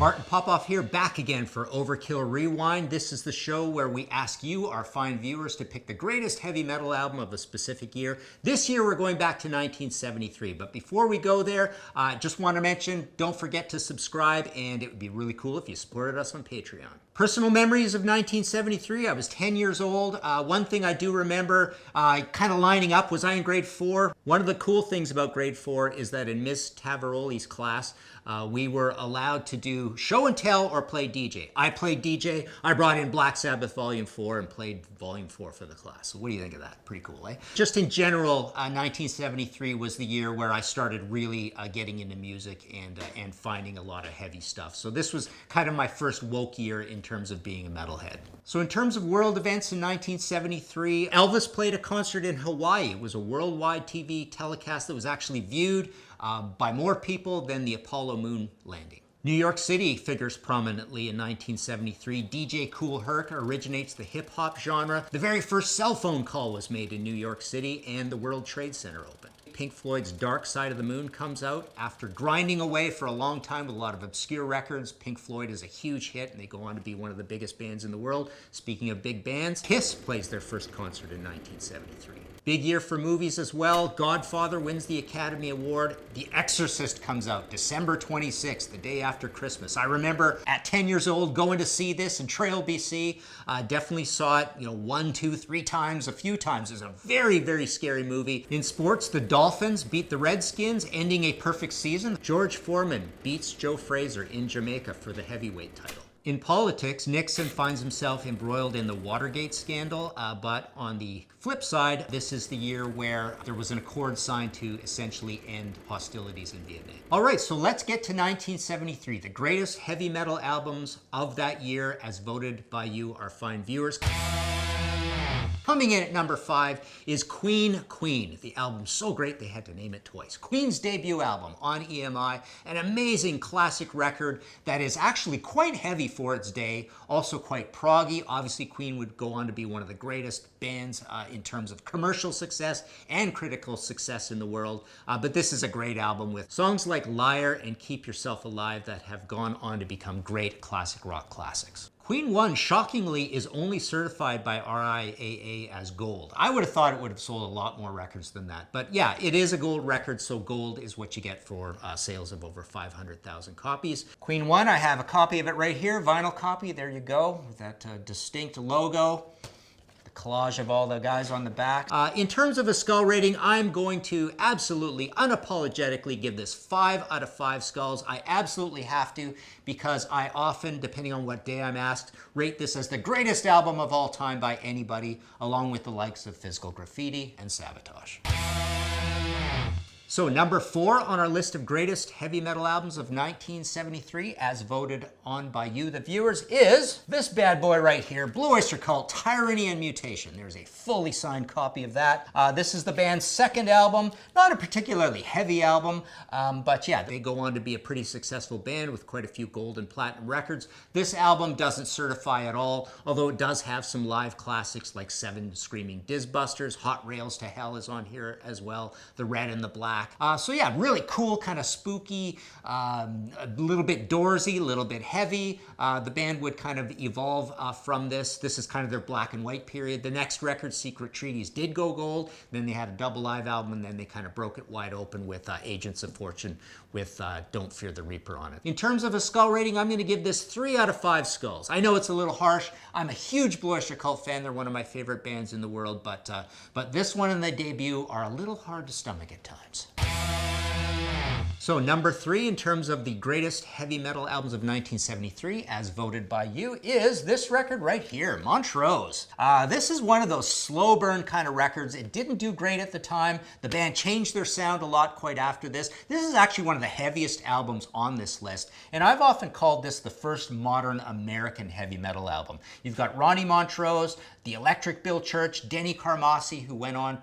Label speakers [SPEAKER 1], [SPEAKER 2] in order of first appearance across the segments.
[SPEAKER 1] Martin Popoff here, back again for Overkill Rewind. This is the show where we ask you, our fine viewers, to pick the greatest heavy metal album of a specific year. This year we're going back to 1973, but before we go there, just want to mention, don't forget to subscribe, and it would be really cool if you supported us on Patreon. Personal memories of 1973, I was 10 years old. One thing I do remember kind of lining up was I in grade 4. One of the cool things about grade 4 is that in Miss Tavaroli's class, we were allowed to do show and tell or play DJ. I played DJ. I brought in Black Sabbath Volume 4 and played Volume 4 for the class. So what do you think of that? Pretty cool, eh? Just in general, 1973 was the year where I started really getting into music and finding a lot of heavy stuff. So this was kind of my first woke year in terms of being a metalhead. So in terms of world events in 1973, Elvis played a concert in Hawaii. It was a worldwide TV telecast that was actually viewed by more people than the Apollo moon landing. New York City figures prominently in 1973. DJ Kool Herc originates the hip-hop genre. The very first cell phone call was made in New York City, and the World Trade Center opened. Pink Floyd's Dark Side of the Moon comes out. After grinding away for a long time with a lot of obscure records, Pink Floyd is a huge hit, and they go on to be one of the biggest bands in the world. Speaking of big bands, Kiss plays their first concert in 1973. Big year for movies as well. Godfather wins the Academy Award. The Exorcist comes out December 26th, the day after Christmas. I remember at 10 years old going to see this in Trail, BC. Definitely saw it, 1, 2, 3 times, a few times. It's a very, very scary movie. In sports, the Dolphins beat the Redskins, ending a perfect season. George Foreman beats Joe Frazier in Jamaica for the heavyweight title. In politics, Nixon finds himself embroiled in the Watergate scandal, but on the flip side, this is the year where there was an accord signed to essentially end hostilities in Vietnam. All right, so let's get to 1973, the greatest heavy metal albums of that year as voted by you, our fine viewers. Coming in at number 5 is Queen, the album so great they had to name it twice. Queen's debut album on EMI, an amazing classic record that is actually quite heavy for its day, also quite proggy. Obviously, Queen would go on to be one of the greatest bands in terms of commercial success and critical success in the world. But this is a great album with songs like Liar and Keep Yourself Alive that have gone on to become great classic rock classics. Queen 1, shockingly, is only certified by RIAA as gold. I would have thought it would have sold a lot more records than that. But yeah, it is a gold record, so gold is what you get for sales of over 500,000 copies. Queen 1, I have a copy of it right here, vinyl copy. There you go, with that distinct logo. Collage of all the guys on the back. In terms of a skull rating, I'm going to absolutely, unapologetically give this 5 out of 5 skulls. I absolutely have to, because I often, depending on what day I'm asked, rate this as the greatest album of all time by anybody, along with the likes of Physical Graffiti and Sabotage. So number 4 on our list of greatest heavy metal albums of 1973, as voted on by you, the viewers, is this bad boy right here, Blue Oyster Cult, Tyranny and Mutation. There's a fully signed copy of that. This is the band's second album, not a particularly heavy album, but yeah, they go on to be a pretty successful band with quite a few gold and platinum records. This album doesn't certify at all, although it does have some live classics like 7 Screaming Dizbusters, Hot Rails to Hell is on here as well, The Red and the Black. So yeah, really cool, kind of spooky, a little bit Doorsy, a little bit heavy. The band would kind of evolve from this. This is kind of their black and white period. The next record, Secret Treaties, did go gold. Then they had a double live album, and then they kind of broke it wide open with Agents of Fortune with Don't Fear the Reaper on it. In terms of a skull rating, I'm going to give this 3 out of 5 skulls. I know it's a little harsh. I'm a huge Blue Oyster Cult fan. They're one of my favorite bands in the world, but this one and the debut are a little hard to stomach at times. So number 3 in terms of the greatest heavy metal albums of 1973, as voted by you, is this record right here, Montrose. This is one of those slow burn kind of records. It didn't do great at the time. The band changed their sound a lot quite after this. This is actually one of the heaviest albums on this list, and I've often called this the first modern American heavy metal album. You've got Ronnie Montrose, the Electric Bill Church, Denny Carmassi, who went on,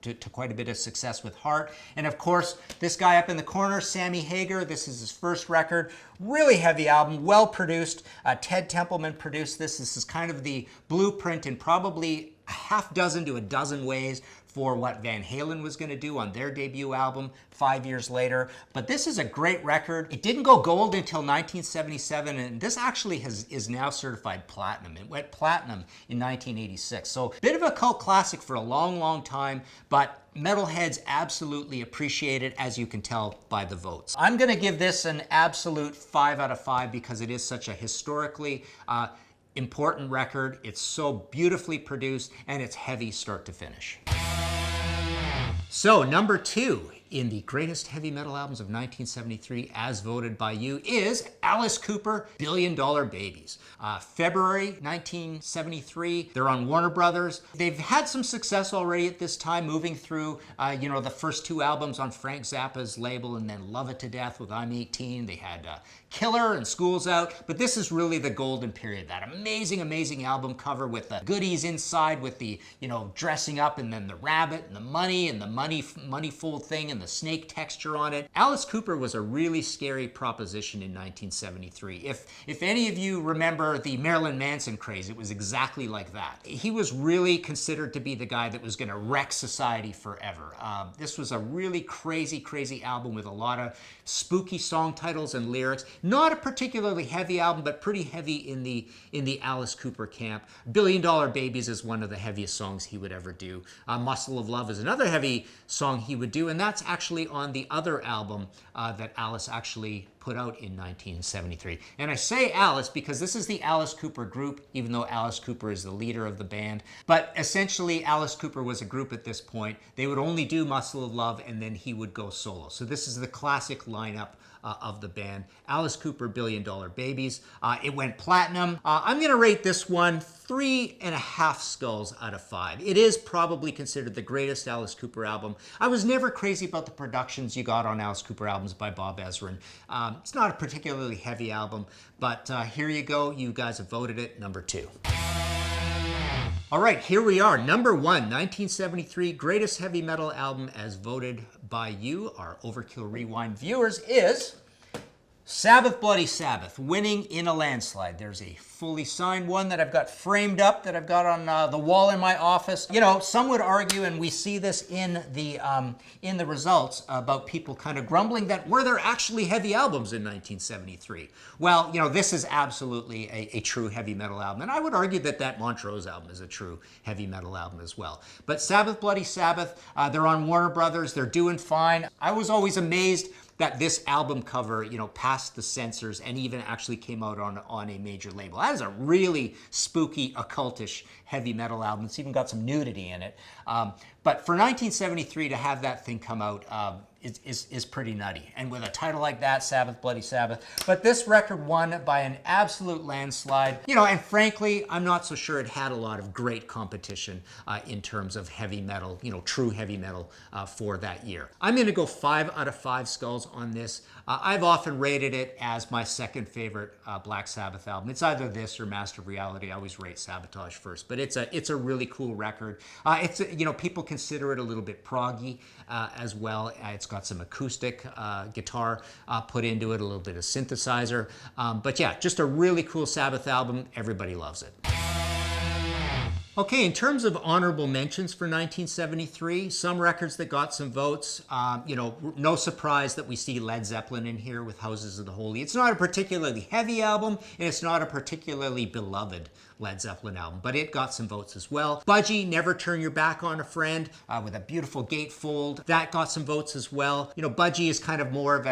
[SPEAKER 1] to quite a bit of success with Heart, and of course, this guy up in the corner, Sammy Hagar. This is his first record. Really heavy album, well produced. Ted Templeman produced this. This is kind of the blueprint and probably a half dozen to a dozen ways for what Van Halen was going to do on their debut album 5 years later. But this is a great record. It didn't go gold until 1977, and this actually is now certified platinum. It went platinum in 1986. So bit of a cult classic for a long, long time, but metalheads absolutely appreciate it, as you can tell by the votes. I'm going to give this an absolute 5 out of 5 because it is such a historically important record. It's so beautifully produced, and it's heavy start to finish. So number 2 in the greatest heavy metal albums of 1973 as voted by you is Alice Cooper, Billion Dollar Babies. February 1973, they're on Warner Brothers. They've had some success already at this time, moving through the first 2 albums on Frank Zappa's label, and then Love It to Death with I'm 18. They had Killer and School's Out, but this is really the golden period. That amazing, amazing album cover with the goodies inside, with the dressing up, and then the rabbit and the money fold thing and the snake texture on it. Alice Cooper was a really scary proposition in 1973. If any of you remember the Marilyn Manson craze, it was exactly like that. He was really considered to be the guy that was going to wreck society forever. This was a really crazy, crazy album with a lot of spooky song titles and lyrics. Not a particularly heavy album, but pretty heavy in the Alice Cooper camp. Billion Dollar Babies is one of the heaviest songs he would ever do. Muscle of Love is another heavy song he would do, and that's actually on the other album that Alice actually put out in 1973. And I say Alice because this is the Alice Cooper group, even though Alice Cooper is the leader of the band. But essentially, Alice Cooper was a group at this point. They would only do Muscle of Love, and then he would go solo. So this is the classic lineup of the band. Alice Cooper, Billion Dollar Babies. It went platinum. I'm going to rate this one 3.5 skulls out of 5. It is probably considered the greatest Alice Cooper album. I was never crazy about the productions you got on Alice Cooper albums by Bob Ezrin. It's not a particularly heavy album, but here you go. You guys have voted it number 2. All right, here we are. Number 1, 1973, greatest heavy metal album as voted by you, our Overkill Rewind viewers, is Sabbath, Bloody Sabbath, winning in a landslide. There's a fully signed one that I've got framed up, that I've got on the wall in my office. Some would argue, and we see this in the results, about people kind of grumbling that were there actually heavy albums in 1973? Well, this is absolutely a true heavy metal album, and I would argue that Montrose album is a true heavy metal album as well. But Sabbath, Bloody Sabbath, they're on Warner Brothers. They're doing fine. I was always amazed that this album cover, passed the censors and even actually came out on a major label. That is a really spooky, occultish heavy metal album. It's even got some nudity in it. But for 1973 to have that thing come out is pretty nutty. And with a title like that, Sabbath, Bloody Sabbath. But this record won by an absolute landslide. And frankly, I'm not so sure it had a lot of great competition in terms of heavy metal, true heavy metal for that year. I'm going to go 5 out of 5 skulls on this. I've often rated it as my second favorite Black Sabbath album. It's either this or Master of Reality. I always rate Sabotage first, but it's a really cool record. People consider it a little bit proggy as well. It's got some acoustic guitar put into it, a little bit of synthesizer. But yeah, just a really cool Sabbath album. Everybody loves it. Okay, in terms of honorable mentions for 1973, some records that got some votes, no surprise that we see Led Zeppelin in here with Houses of the Holy. It's not a particularly heavy album, and it's not a particularly beloved Led Zeppelin album, but it got some votes as well. Budgie, Never Turn Your Back on a Friend, with a beautiful gatefold, that got some votes as well. Budgie is kind of more of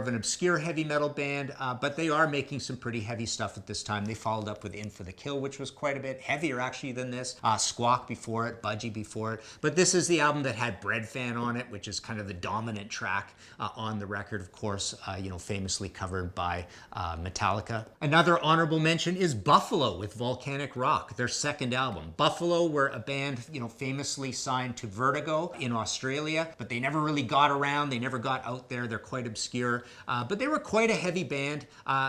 [SPEAKER 1] an obscure heavy metal band, but they are making some pretty heavy stuff at this time. They followed up with In for the Kill, which was quite a bit heavier actually than this. Squawk before it, Budgie before it. But this is the album that had Bread Fan on it, which is kind of the dominant track on the record, of course, famously covered by Metallica. Another honorable mention is Buffalo with Volcanic Rock, their second album. Buffalo were a band, famously signed to Vertigo in Australia, but they never really got around. They never got out there. They're quite obscure, but they were quite a heavy band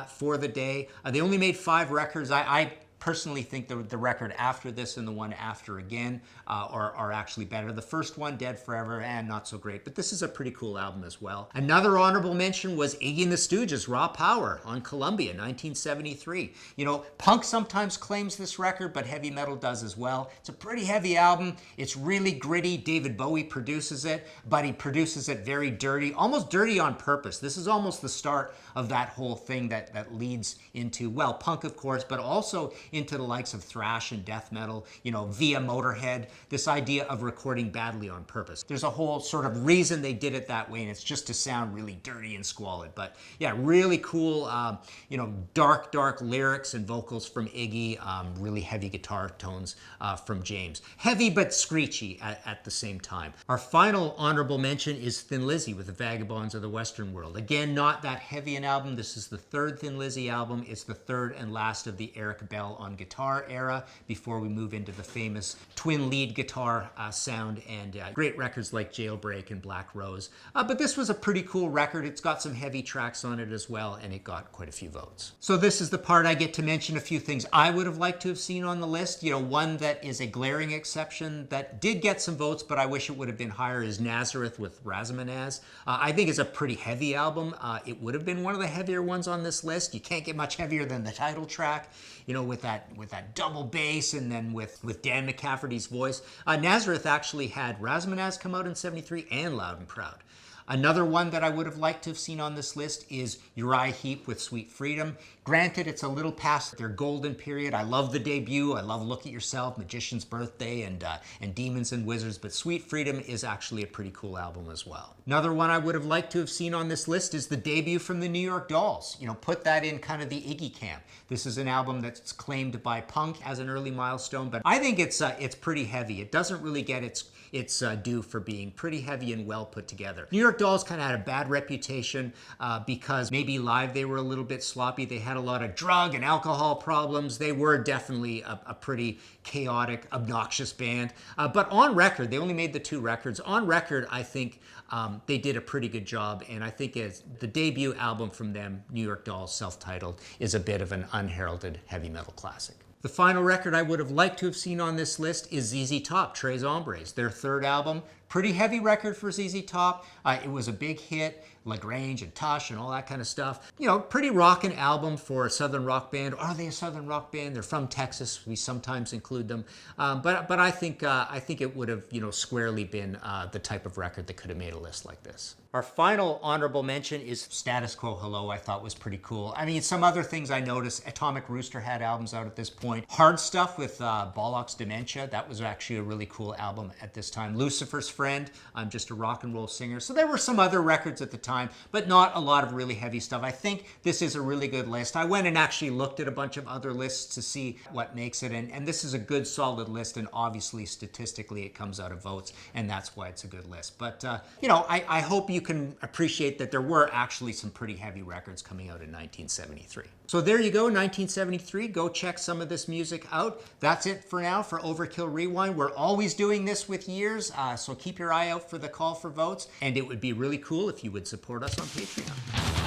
[SPEAKER 1] for the day. They only made 5 records. I personally think the record after this and the one after again are actually better. The first one, Dead Forever, and not so great, but this is a pretty cool album as well. Another honorable mention was Iggy and the Stooges, Raw Power on Columbia, 1973. You know, punk sometimes claims this record, but heavy metal does as well. It's a pretty heavy album. It's really gritty. David Bowie produces it, but he produces it very dirty, almost dirty on purpose. This is almost the start of that whole thing that leads into, well, punk of course, but also into the likes of thrash and death metal, you know, via Motorhead, this idea of recording badly on purpose. There's a whole sort of reason they did it that way, and it's just to sound really dirty and squalid. But yeah, really cool, you know, dark lyrics and vocals from Iggy, really heavy guitar tones from James. Heavy but screechy at the same time. Our final honorable mention is Thin Lizzy with the Vagabonds of the Western World. Again, not that heavy an album. This is the third Thin Lizzy album. It's the third and last of the Eric Bell on guitar era before we move into the famous twin lead guitar sound and great records like Jailbreak and Black Rose. But this was a pretty cool record. It's got some heavy tracks on it as well, and it got quite a few votes. So this is the part I get to mention a few things I would have liked to have seen on the list. You know, one that is a glaring exception that did get some votes, but I wish it would have been higher, is Nazareth with Razamanaz. I think it's a pretty heavy album. It would have been one of the heavier ones on this list. You can't get much heavier than the title track, you know, with that double bass and then with Dan McCafferty's voice. Nazareth actually had Razamanaz come out in '73 and Loud and Proud. Another one that I would have liked to have seen on this list is Uriah Heep with Sweet Freedom. Granted, it's a little past their golden period. I love the debut. I love Look at Yourself, Magician's Birthday, and Demons and Wizards, but Sweet Freedom is actually a pretty cool album as well. Another one I would have liked to have seen on this list is the debut from the New York Dolls. You know, put that in kind of the Iggy camp. This is an album that's claimed by punk as an early milestone, but I think it's pretty heavy. It doesn't really get its due for being pretty heavy and well put together. New York Dolls kind of had a bad reputation because maybe live they were a little bit sloppy. They had a lot of drug and alcohol problems. They were definitely a pretty chaotic, obnoxious band. But on record, they only made the 2 records. On record, I think they did a pretty good job, and I think the debut album from them, New York Dolls, self-titled, is a bit of an unheralded heavy metal classic. The final record I would have liked to have seen on this list is ZZ Top, Tres Hombres, their third album. Pretty heavy record for ZZ Top. It was a big hit, LaGrange and Tush and all that kind of stuff. You know, pretty rockin' album for a Southern rock band. Are they a Southern rock band? They're from Texas. We sometimes include them. But I think it would have, you know, squarely been the type of record that could have made a list like this. Our final honorable mention is Status Quo Hello. I thought was pretty cool. I mean, some other things I noticed. Atomic Rooster had albums out at this point. Hard Stuff with Bollock's Dementia. That was actually a really cool album at this time. Lucifer's Friend. I'm just a rock and roll singer. So there were some other records at the time, but not a lot of really heavy stuff. I think this is a really good list. I went and actually looked at a bunch of other lists to see what makes it, and this is a good solid list, and obviously statistically it comes out of votes, and that's why it's a good list. But you know, I hope you can appreciate that there were actually some pretty heavy records coming out in 1973. So there you go, 1973. Go check some of this music out. That's it for now for Overkill Rewind. We're always doing this with years, so keep your eye out for the call for votes, and it would be really cool if you would support us on Patreon.